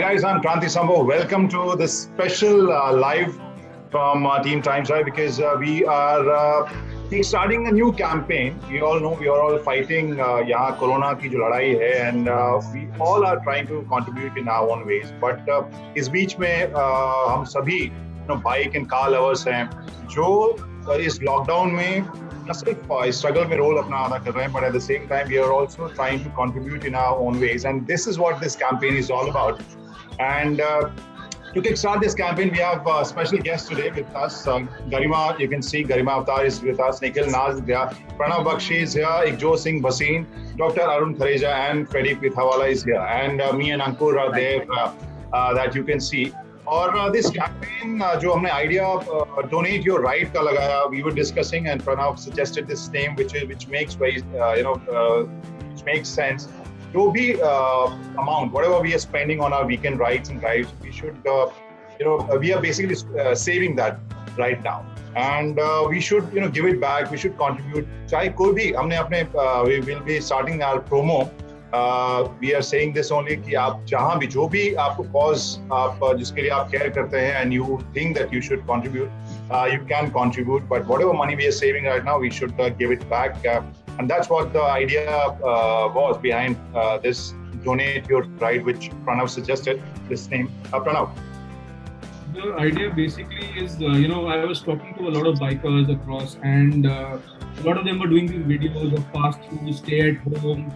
guys, I'm Kranti Sambo. Welcome to this special live from Team Times Live because we are starting a new campaign. We all know we are all fighting यहाँ corona की जो लड़ाई है and we all are trying to contribute in our own ways. But इस बीच में हम सभी bike and car lovers हैं जो इस लॉकडाउन में न सिर्फ स्ट्रगल में रोल अपना अदा कर रहे हैं, but at the same time we are also trying to contribute in our own ways, and this is what this campaign is all about. And to kickstart this campaign, we have a special guest today with us. Garima, you can see Garima Avatar is with us. Nikhil Naz is there. Pranav Bakshi is here. Ikjot Singh Bhasin, Dr. Arun Thareja, and Freddie Pithawala is here. And me and Ankur are there that you can see. और this campaign जो हमने idea donate your right का लगाया, we were discussing and Pranav suggested this name which makes very which makes sense. जो भी amount, whatever we are spending on our weekend rides and drives, we should we are basically saving that right now, and we should give it back. We should contribute. चाहे कोई भी हमने अपने we will be starting our promo. We are saying this only कि आप जहाँ भी जो भी आपको cause आप जिसके लिए आप care करते हैं and you think that you should contribute, you can contribute. But whatever money we are saving right now, we should give it back. And that's what the idea was behind this donate your ride, which Pranav suggested. This name, Pranav. The idea basically is, I was talking to a lot of bikers across, and a lot of them were doing these videos of fast food, stay at home.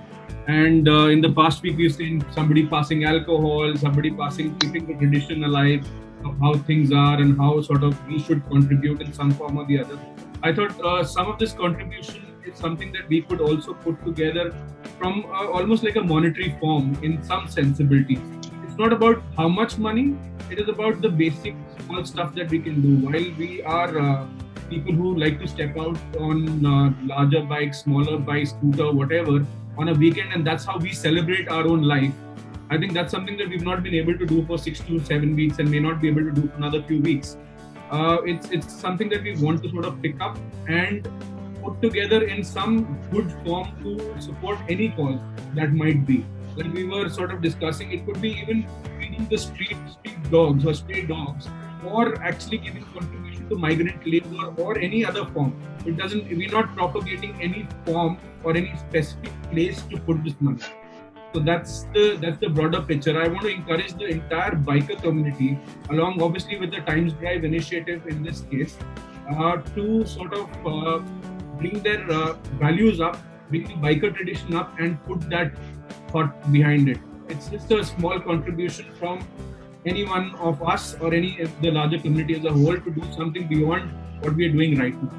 And in the past week, we've seen somebody passing alcohol, somebody keeping the tradition alive of how things are and how sort of we should contribute in some form or the other. I thought some of this contribution is something that we could also put together from almost like a monetary form in some sensibilities. It's not about how much money, it is about the basic small stuff that we can do. While we are people who like to step out on larger bikes, smaller bikes, scooter, whatever, on a weekend, and that's how we celebrate our own life. I think that's something that we've not been able to do for 6 to 7 weeks and may not be able to do for another few weeks. It's something that we want to sort of pick up and put together in some good form to support any cause that might be. Like we were sort of discussing, it could be even feeding the street dogs or stray dogs, or actually giving contribution to migrant labor or any other form. We're not propagating any form or any specific place to put this money. So that's the broader picture. I want to encourage the entire biker community, along obviously with the Times Drive initiative in this case, to sort of bring their values up, bring the biker tradition up, and put that thought behind it. It's just a small contribution from any one of us or any of the larger community as a whole to do something beyond what we are doing right now.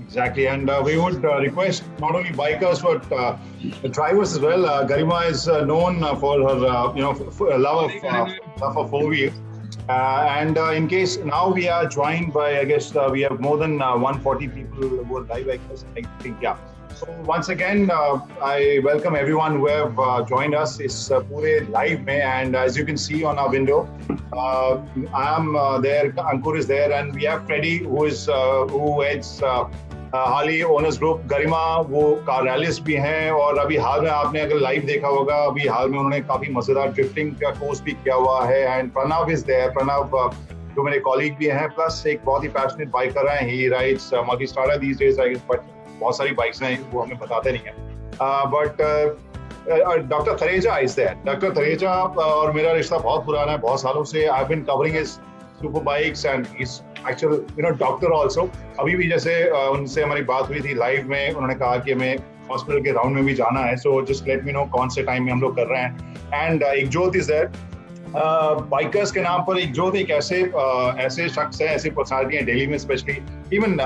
Exactly, and we would request not only bikers but drivers as well. Garima is known for her love of four wheels, and in case now we are joined by, I guess we have more than 140 people who are live bikers. I think, yeah. So once again, I welcome everyone who have joined us is पूरे live में, and as you can see on our window, I am there, Ankur is there, and we have Freddie who heads Harley Owners Group. Garima वो car रैलिस्ट भी हैं, और अभी हाल में आपने अगर लाइव देखा होगा, अभी हाल में उन्होंने काफी मजेदार ड्रिफ्टिंग का कोर्स भी किया हुआ है. And Pranav is there. Pranav जो मेरे कॉलीग भी हैं, प्लस एक बहुत ही पैशनेट बाइकर हैं. He rides Multistrada these days, I guess, but बहुत सारी बाइक्स हैं वो हमें बताते नहीं है. But doctor Thareja is there. Doctor Thareja और मेरा रिश्ता बहुत पुराना है, बहुत सालों से. I have been covering his super bikes and is actual doctor also. अभी भी जैसे उनसे हमारी बात हुई थी लाइव में, उन्होंने कहा कि हमें हॉस्पिटल के राउंड में भी जाना है, so just let me know कौन से टाइम में हम लोग कर रहे हैं. And Ikjot is there. Bikers के नाम पर Ikjot एक ऐसे शख्स है, ऐसी पर्सनालिटी है दिल्ली में स्पेशली, इवन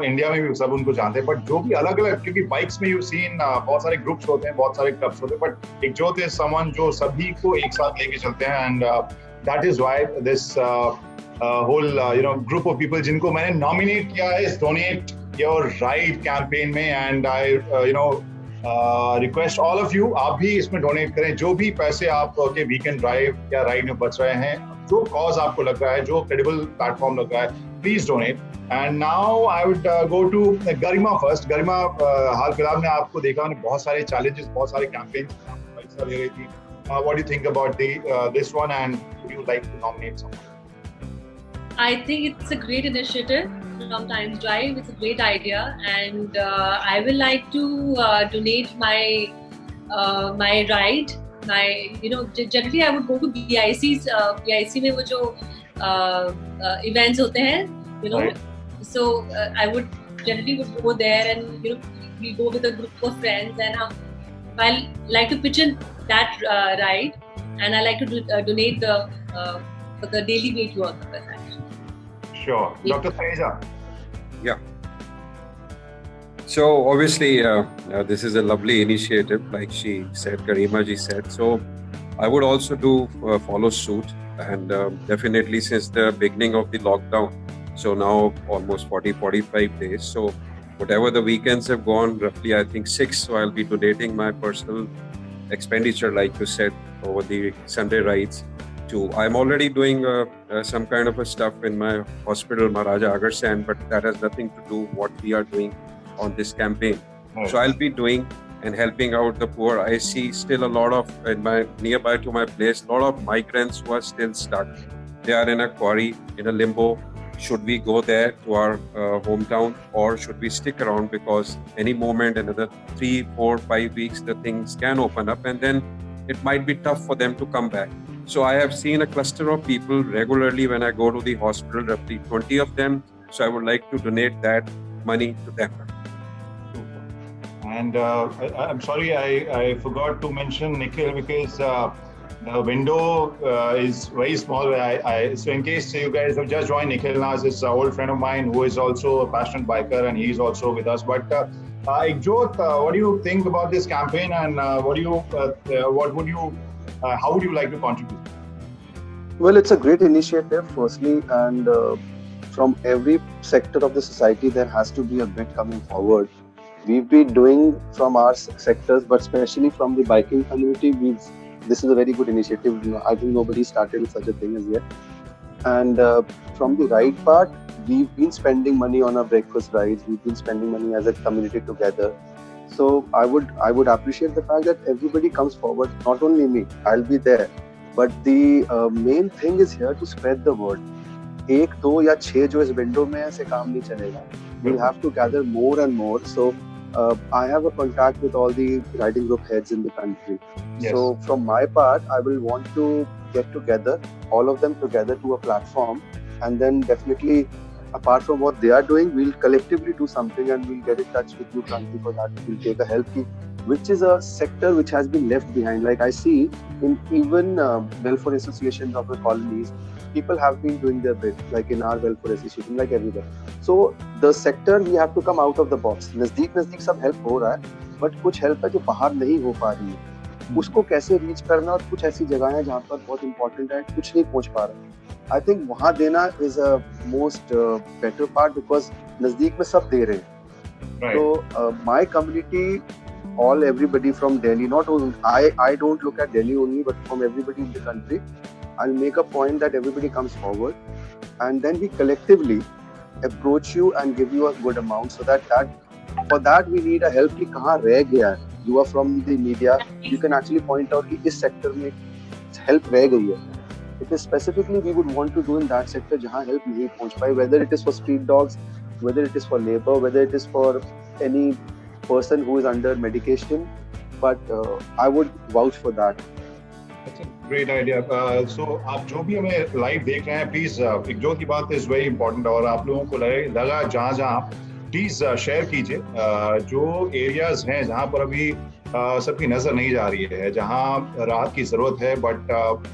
इंडिया में भी सब उनको जानते हैं. बट जो भी अलग अलग, क्योंकि बाइक्स में यू सीन बहुत सारे ग्रुप्स होते हैं, बहुत सारे क्लब्स होते हैं, बट Ikjot इज समवन जो सभी को एक साथ लेके चलते हैं. And that is why this whole group of people जिनको मैंने नॉमिनेट किया है इस डोनेट योर राइड कैंपेन में. And I request all of you, आप भी इसमें डोनेट करें. जो भी पैसे आपके वीकेंड ड्राइव या राइड में बच रहे हैं, जो कॉज आपको लग रहा है, जो क्रेडिबल प्लेटफॉर्म लग रहा है, please donate. And now I would go to Garima first. Garima, हाल फिलहाल में आपको देखा, बहुत सारे चैलेंजेस, बहुत सारे कैंपेन हिस्सा ले रही थी. What do you think about this one, and would you like to nominate someone? I think it's a great initiative from Times Drive. It's a great idea, and I will like to donate my my ride. Generally I would go to BICs. BIC में वो जो events होते हैं, Right. So I would generally go there, and we go with a group of friends, and I like to pitch in that ride, and I like to donate for the daily weight loss of it. Sure. Dr. Teja. Yeah. So obviously, this is a lovely initiative, like she said, Garima ji said. So I would also do follow suit, and definitely since the beginning of the lockdown, so now almost 45 days. So whatever the weekends have gone, roughly I think 6. So I'll be donating my personal expenditure, like you said, over the Sunday rides. I'm already doing some kind of a stuff in my hospital, Maharaja Agarsen, but that has nothing to do what we are doing on this campaign. Right. So I'll be doing and helping out the poor. I see still a lot of, nearby to my place, a lot of migrants who are still stuck. They are in a quarry, in a limbo. Should we go there to our hometown, or should we stick around, because any moment, another 3, 4, 5 weeks, the things can open up, and then it might be tough for them to come back. So I have seen a cluster of people regularly when I go to the hospital, roughly 20 of them. So I would like to donate that money to them. And I'm sorry, I forgot to mention Nikhil, because the window is very small. So in case you guys have just joined, Nikhil Nas is an old friend of mine who is also a passionate biker, and he's also with us. But Ikjot, what do you think about this campaign, and how would you like to contribute? Well, it's a great initiative, firstly, and from every sector of the society, there has to be a bit coming forward. We've been doing from our sectors, but especially from the biking community, this is a very good initiative. I think nobody started such a thing as yet. And from the ride part, we've been spending money on our breakfast rides. We've been spending money as a community together. So I would appreciate the fact that everybody comes forward. Not only me, I'll be there, but the main thing is here to spread the word. 1, 2 या 6 जो इस window में ऐसे काम नहीं चलेगा. We'll have to gather more and more. So I have a contact with all the riding group heads in the country. Yes. So from my part, I will want to get together, all of them together to a platform, and then definitely, apart from what they are doing, we'll collectively do something, and we'll get in touch with you, Kranti, for that. We'll take a help, which is a sector which has been left behind. Like I see in even welfare associations of the colonies, people have been doing their bit, like in our welfare association, like everywhere. So the sector, we have to come out of the box. नजदीक सब help हो रहा है, but कुछ help है जो बाहर नहीं हो पा रही है. उसको कैसे reach करना, और कुछ ऐसी जगह है जहाँ पर बहुत important है, कुछ नहीं पहुँच पा रहा. I think वहाँ देना is a most better part, because नजदीक में सब दे रहे हैं. Right. So my community, everybody from Delhi, not only I don't look at Delhi only, but from everybody in the country, I'll make a point that everybody comes forward, and then we collectively approach you and give you a good amount, so that for that we need a help कि कहाँ रह गया है. You are from the media, you can actually point out कि इस sector में help रह गई है. It is specifically we would want to do in that sector जहाँ help नहीं पहुँच पाई, whether it is for street dogs, whether it is for labor, whether it is for any person who is under medication, but I would vouch for that. That's a great idea. So आप जो भी हमें live देख रहे हैं, please Ikjot की बात is very important, और आप लोगों को लगा जहाँ please share कीजिए जो areas हैं जहाँ पर अभी सबकी नजर नहीं जा रही है, जहाँ राहत की जरूरत है, but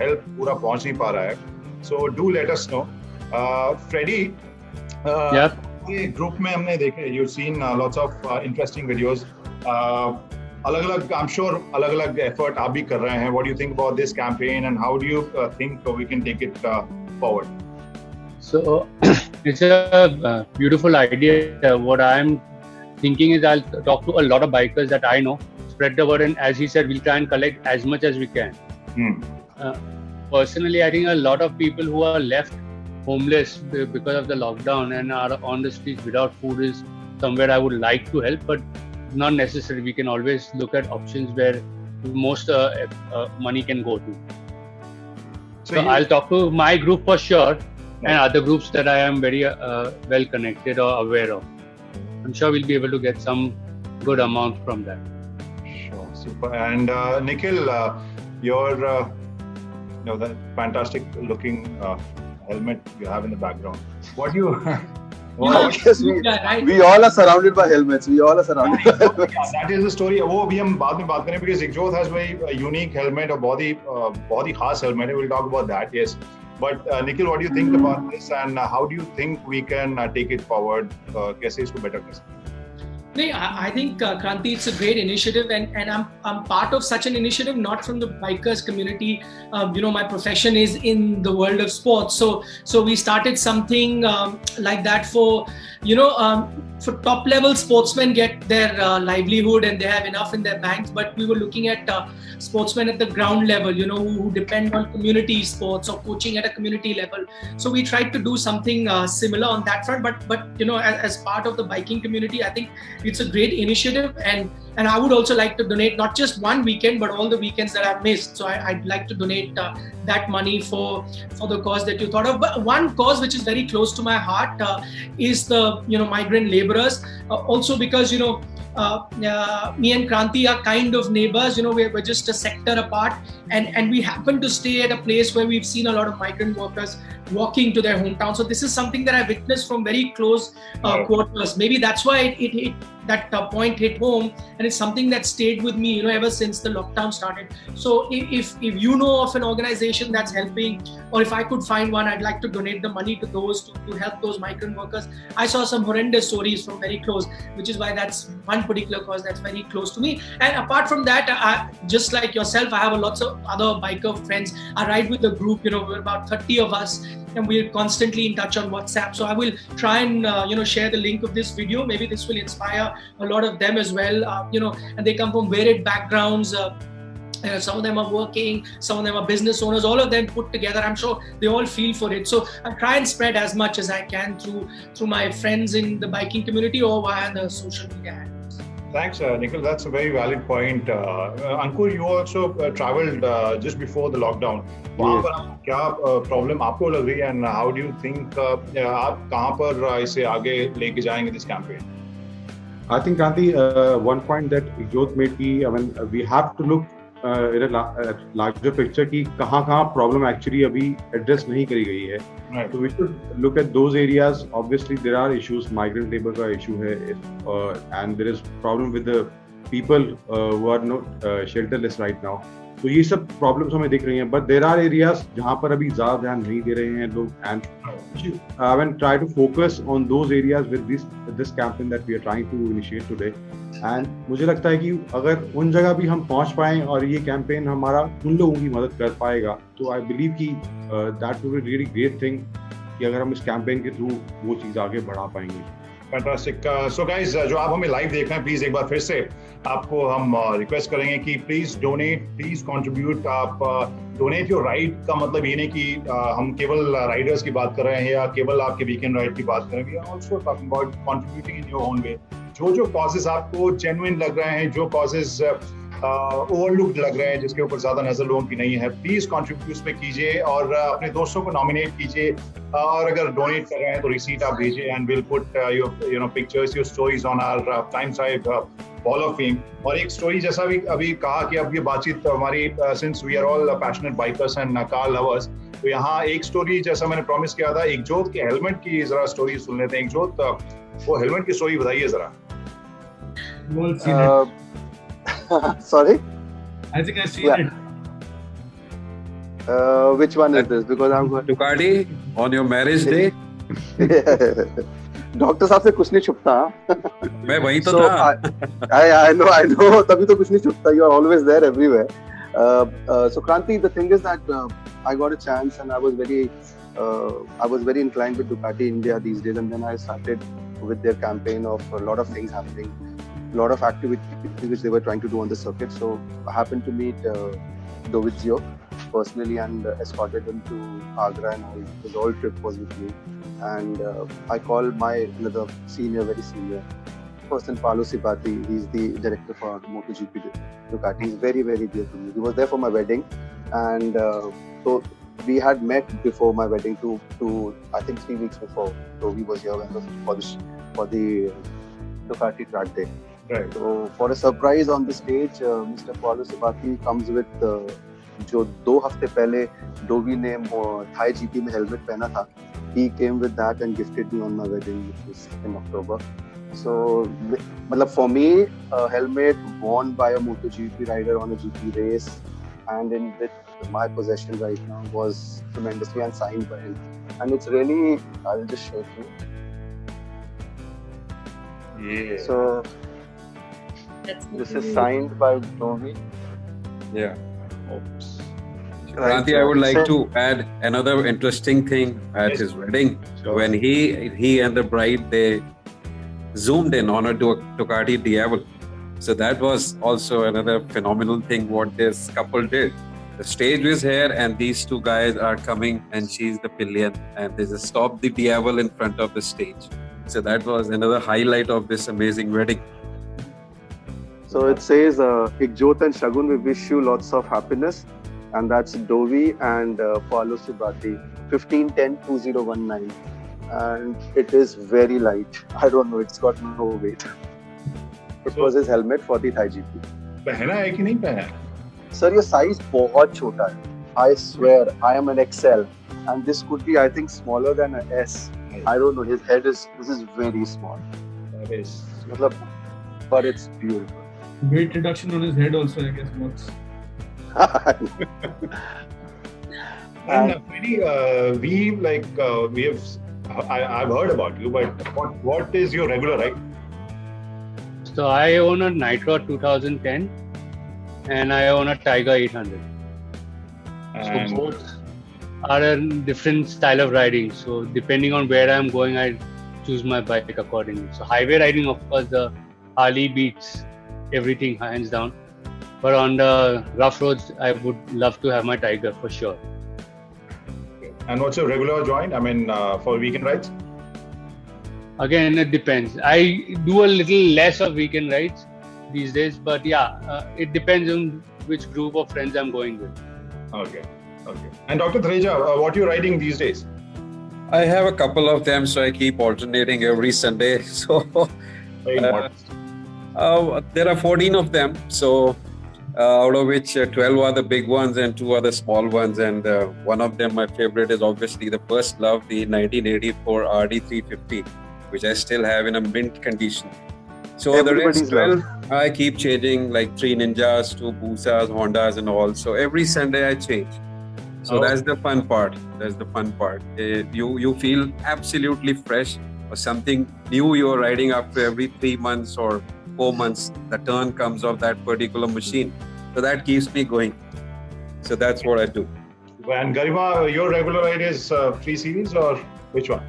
help पूरा पहुँच नहीं पा रहा है. So do let us know. Freddie, ये ग्रुप में हमने देखे, you've seen lots of interesting videos. अलग-अलग, I'm sure अलग-अलग effort आप भी कर रहे हैं. What do you think about this campaign, and how do you think we can take it forward? So it's a beautiful idea. What I'm thinking is I'll talk to a lot of bikers that I know, spread the word, and as he said, we'll try and collect as much as we can. Personally, I think a lot of people who are left homeless because of the lockdown and are on the streets without food is somewhere I would like to help, but not necessary. We can always look at options where most money can go to. So you- I'll talk to my group for sure, and other groups that I am very well connected or aware of. I'm sure we'll be able to get some good amount from that. Sure, super. And Nikhil, your that fantastic looking helmet you have in the background. What do you? Yes, we all are surrounded by helmets. We all are surrounded by helmets. Yeah, that is the story. वो भी हम बाद में बात करें because Ikjot has very unique helmet और बहुत ही खास helmet है. We'll talk about that. Yes. But Nikhil, what do you think about this and how do you think we can take it forward? कैसे इसको better कर सकते हैं? I think Kranti, it's a great initiative, and I'm part of such an initiative, not from the bikers community. My profession is in the world of sports, so we started something like that for for top level sportsmen get their livelihood and they have enough in their banks. But we were looking at sportsmen at the ground level, who depend on community sports or coaching at a community level. So we tried to do something similar on that front. But as part of the biking community, I think it's a great initiative, and I would also like to donate not just one weekend but all the weekends that I've missed. So I'd like to donate that money for the cause that you thought of. But one cause which is very close to my heart is the migrant laborers. Also because me and Kranti are kind of neighbors. We're just a sector apart, and we happen to stay at a place where we've seen a lot of migrant workers walking to their hometown. So this is something that I witnessed from very close quarters. Maybe that's why that point hit home, and it's something that stayed with me ever since the lockdown started. So if you know of an organization that's helping, or if I could find one, I'd like to donate the money to those to help those migrant workers. I saw some horrendous stories from very close, which is why that's one particular cause that's very close to me. And apart from that, just like yourself, I have lots of other biker friends. I ride with a group, we're about 30 of us, and we're constantly in touch on WhatsApp. So I will try and share the link of this video. Maybe this will inspire a lot of them as well. And they come from varied backgrounds. Some of them are working, some of them are business owners, all of them put together. I'm sure they all feel for it. So I try and spread as much as I can through my friends in the biking community or via the social media handles. Thanks, Nikhil. That's a very valid point. Ankur, you also traveled just before the lockdown. वहाँ पर क्या problem आपको लग रही है, and how do you think आप कहाँ पर इसे आगे लेके जाएंगे this campaign? I think, Kranti, one point that Jyot made, we have to look in a larger picture कि कहाँ problem actually अभी address नहीं करी गई है. Right. So we should look at those areas. Obviously, there are issues. Migrant labor का issue है, and there is problem with the people who are not shelterless right now. तो ये सब प्रॉब्लम्स हमें दिख रही हैं, बट देयर आर एरियाज जहाँ पर अभी ज़्यादा ध्यान नहीं दे रहे हैं लोग, and try to focus on those areas with this campaign that we are trying to initiate today. And मुझे लगता है कि अगर उन जगह भी हम पहुँच पाएँ और ये कैंपेन हमारा उन लोगों की मदद कर पाएगा, तो आई बिलीव कि that will be really great thing कि अगर हम इस कैंपेन के थ्रू वो चीज़ आगे बढ़ा पाएंगे. फैंटास्टिक. सो गाइस, जो आप हमें लाइव देख रहे हैं, प्लीज एक बार फिर से आपको हम रिक्वेस्ट करेंगे कि प्लीज डोनेट, प्लीज कंट्रीब्यूट. आप डोनेट योर राइड का मतलब ये नहीं कि हम केवल राइडर्स की बात कर रहे हैं या केवल आपके वीकेंड राइड की बात कर रहे हैं. We are also talking about contributing in your own way. जो कॉजेस आपको जेन्युइन लग रहे हैं, जो कॉजेस ओवरलुक्ड लग रहे हैं, जिसके ऊपर ज्यादा नजर लोगों की नहीं है, प्लीज कंट्रीब्यूट उस पे कीजिए और अपने दोस्तों को नॉमिनेट कीजिए. और अगर डोनेट कर रहे हैं तो रिसीट आप भेजिए, and will put your pictures, your stories on our times live wall of fame. और एक स्टोरी जैसा भी अभी कहा कि अब ये बातचीत हमारी, since we are all passionate bikers and car lovers, तो यहाँ एक स्टोरी जैसा मैंने प्रॉमिस किया था, एकजोत के हेलमेट की जरा स्टोरी सुन लेते हैं. एकजोत, वो हेलमेट की स्टोरी बताइए जरा. Sorry? I think I've seen it. Which one is this? Because I'm going Ducati on your marriage day. Doctor साहब से कुछ नहीं छुपता. मैं वहीं तो था. I know. तभी तो कुछ नहीं छुपता. You are always there everywhere. So Kranti, the thing is that I got a chance and I was very inclined with Ducati India these days, and then I started with their campaign of a lot of things happening, a lot of activities which they were trying to do on the circuit. So I happened to meet Dovizio personally and escorted him to Agra, and his whole trip was with me. And I called my another senior, very senior, person, Paolo Sipati. He's the director for MotoGP Ducati. He's very, very dear to me. He was there for my wedding, and so we had met before my wedding to I think 3 weeks before. So he was here for the Ducati track day. Right. So for a surprise on the stage, Mr. Paolo Sipati comes with जो 2 हफ्ते पहले डोवी ने Thai GP में helmet पहना था. He came with that and gifted me on my wedding, which was in October. So, मतलब for me, a helmet worn by a MotoGP rider on a GP race and in with my possession right now was tremendously and signed by him. And it's really, I'll just show you. Yeah. So, That's this is signed by Dovi. Yeah. Oops. Kranti, I would like to add another interesting thing at his wedding. Sure. When he and the bride, they zoomed in on a Ducati Diavol. So that was also another phenomenal thing what this couple did. The stage was here and these 2 guys are coming and she's the pillion and they just stopped the Diavol in front of the stage. So that was another highlight of this amazing wedding. So it says, Ikjot and Shagun, we wish you lots of happiness. And that's Dovi and Paolo Sibati, 1510-2019. And it is very light. I don't know, it's got no weight. It was his helmet for the Thai GP. पहना है कि नहीं पहना? Sir, your size बहुत छोटा है. I swear, I am an XL. And this could be, I think, smaller than an S. I don't know, his head this is very small. That is. मतलब, but it's beautiful. Weight reduction on his head also, I guess, works. And Freddy, we have. I've heard about you, but what is your regular ride? So I own a Nitro 2010 and I own a Tiger 800. And So both are a different style of riding. So depending on where I'm going, I choose my bike accordingly. So highway riding, of course, the Harley beats everything hands down. But on the rough roads, I would love to have my Tiger for sure. And what's your regular joint? I mean, for weekend rides? Again, it depends. I do a little less of weekend rides these days, but yeah, it depends on which group of friends I'm going with. Okay. And Dr. Threja, what are you riding these days? I have a couple of them, so I keep alternating every Sunday. So Very modest. there are 14 of them. So out of which 12 are the big ones and 2 are the small ones. And one of them, my favorite, is obviously the first love, the 1984 RD350, which I still have in a mint condition. So Everybody's the rest 12, I keep changing, like 3 Ninjas, 2 Busas, Hondas and all. So every Sunday I change. So that's the fun part. You feel absolutely fresh, or something new you're riding after every 3 months or 4 months. The turn comes of that particular machine. So that keeps me going. So that's what I do. And Garima, your regular ride is 3 Series or which one?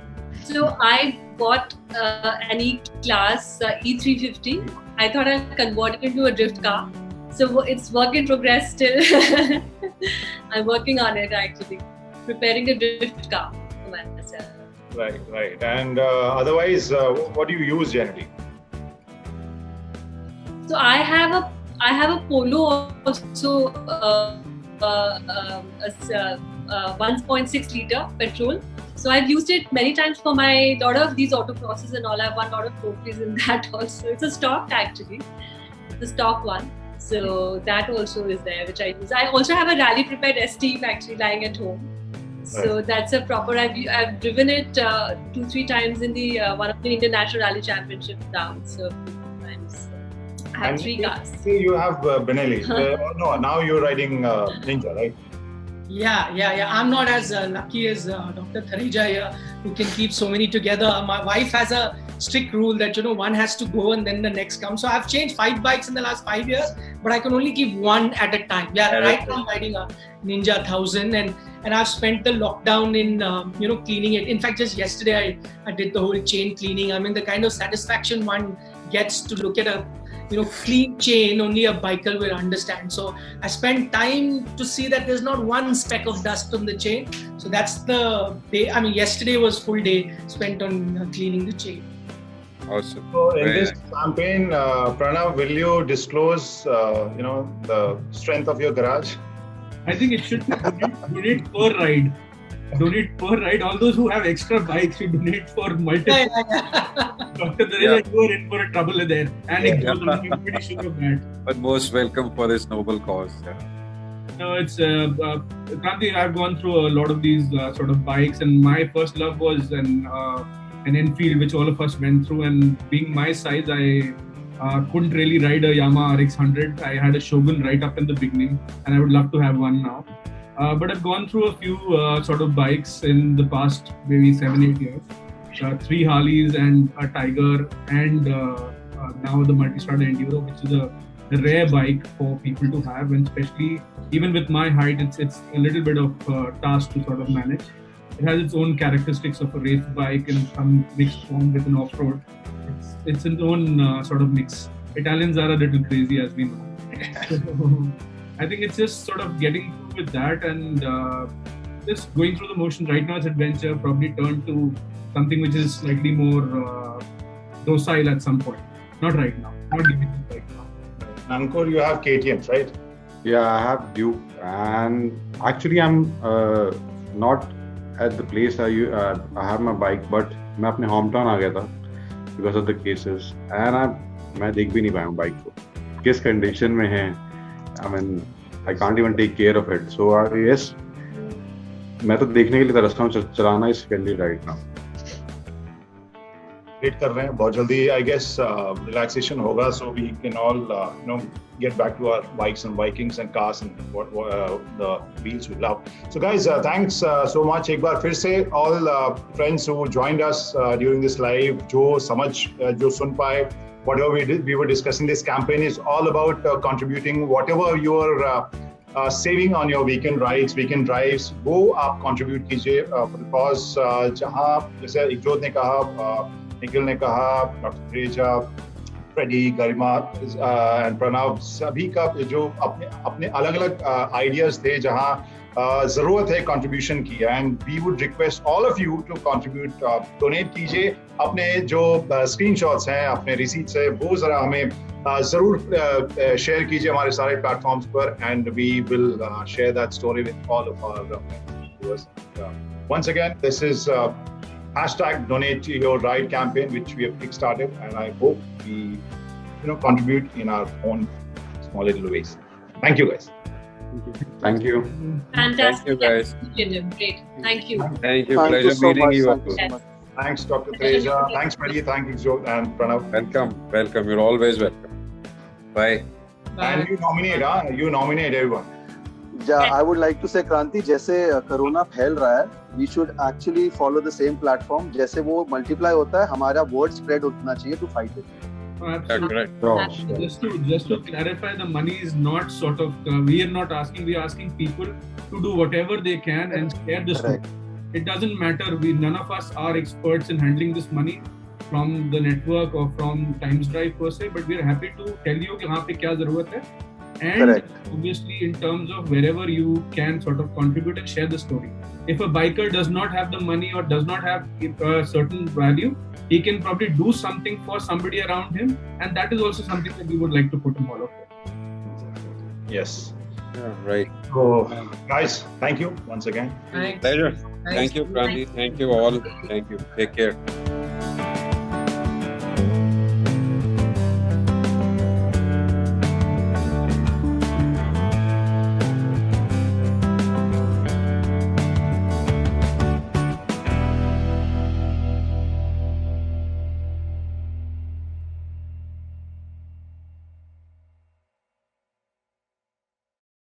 So I bought an E-Class E350. I thought I'd convert it into a drift car. So it's work in progress still. I'm working on it actually. Preparing a drift car for myself. Right. And otherwise, what do you use generally? So I have a Polo also, 1.6 liter petrol. So I've used it many times for a lot of these autocrosses and all. I've won a lot of trophies in that also. It's a stock actually, the stock one. So that also is there, which I use. I also have a rally prepared S-Team actually lying at home. So that's a proper. I've driven it 2-3 times in the one of the International Rally Championship rounds. So times. I have 3 cars. You have Benelli. No, now you're riding Ninja, right? Yeah. I'm not as lucky as Dr. Thareja here, who can keep so many together. My wife has a strict rule that one has to go and then the next comes. So I've changed 5 bikes in the last 5 years, but I can only keep one at a time. Yeah, right now I'm riding a Ninja 1000, and I've spent the lockdown in cleaning it. In fact, just yesterday I did the whole chain cleaning. I mean, the kind of satisfaction one gets to look at a clean chain, only a biker will understand. So I spent time to see that there's not one speck of dust on the chain. So that's the day. I mean, yesterday was full day spent on cleaning the chain. Awesome. So in Very this nice. campaign, Pranav, will you disclose, the strength of your garage? I think it should be donate per ride. Donate per ride. All those who have extra bikes should donate for multiple. Dr. Dhareja, you are in for a trouble there. And it goes on. Everybody should have that. But most welcome for this noble cause. Yeah. No, it's Kranti. I've gone through a lot of these sort of bikes, and my first love was an Enfield, which all of us went through. And being my size, I couldn't really ride a Yamaha RX 100. I had a Shogun right up in the beginning, and I would love to have one now. But I've gone through a few sort of bikes in the past maybe 7-8 years. 3 Harleys and a Tiger, and now the Multistrada Enduro, which is a rare bike for people to have, and especially even with my height, it's a little bit of task to sort of manage. It has its own characteristics of a race bike and some mixed form with an off-road. It's its own sort of mix. Italians are a little crazy, as we know. So, I think it's just sort of getting through with that and just going through the motion. Right now, it's adventure, probably turn to something which is slightly more docile at some point. Not right now. Not difficult right now. Ankur, you have KTMs, right? Yeah, I have Duke, and actually I'm not at the place I have my bike, but मैं अपने hometown आ गया था because of the cases, and मैं देख भी नहीं पाया हूँ बाइक को किस कंडीशन में है. I mean, I can't even take care of it. So yes, मैं तो देखने के लिए तरसता हूँ चलाना is friendly right now. Wait कर रहे हैं बहुत जल्दी I guess relaxation होगा, so we can all get back to our bikes and bikings and cars and what the wheels we love. So guys, thanks so much. एक बार फिर से all friends who joined us during this live, जो समझ जो सुन पाए, whatever we were discussing, this campaign is all about contributing whatever you're saving on your weekend rides, weekend drives, वो आप contribute कीजिए because जहाँ जैसे इकजोत ने कहा, निखिल ने कहा, doctor Dhareja, Freddie, Garima and Pranav, सभी का जो अपने अलग अलग आइडियाज थे जहाँ जरूरत है कंट्रीब्यूशन की, and we would request all of you to contribute, donate कीजिए. अपने जो स्क्रीनशॉट्स हैं, अपने रिसीट्स है, वो जरा हमें जरूर शेयर कीजिए हमारे सारे प्लेटफॉर्म्स पर, and we will share that story with all of our viewers. Once again, this is #Donate Your Ride campaign, which we have kickstarted, and I hope we, contribute in our own small little ways. Thank you, guys. Thank you. Fantastic. Thank you, guys. Great. Thank you. Thank you. Thank Pleasure you so meeting much. you. Thank you so much. Thanks, Dr. Theja. Thanks, Freddie. Thank you, Joe and Pranav. Welcome. You're always welcome. Bye. And you nominate, You nominate everyone. Yeah, I would like to say, Kranti, जैसे corona फैल रहा है, we should actually follow the same platform. जैसे वो multiply होता है, हमारा word spread होना चाहिए to fight it. Absolutely. Correct. Just to clarify, the money is not sort of we are not asking. We are asking people to do whatever they can and share this. It doesn't matter. None of us are experts in handling this money from the network or from Times Drive per se, but we are happy to tell you कि वहाँ पे क्या ज़रूरत है. And obviously, in terms of wherever you can sort of contribute and share the story. If a biker does not have the money or does not have a certain value, he can probably do something for somebody around him, and that is also something that we would like to put in all of it. Yes. Yeah, right. So, guys, thank you once again. Thanks. Pleasure. Thanks. Thank you, Kranti. Thank you all. Thank you. Take care.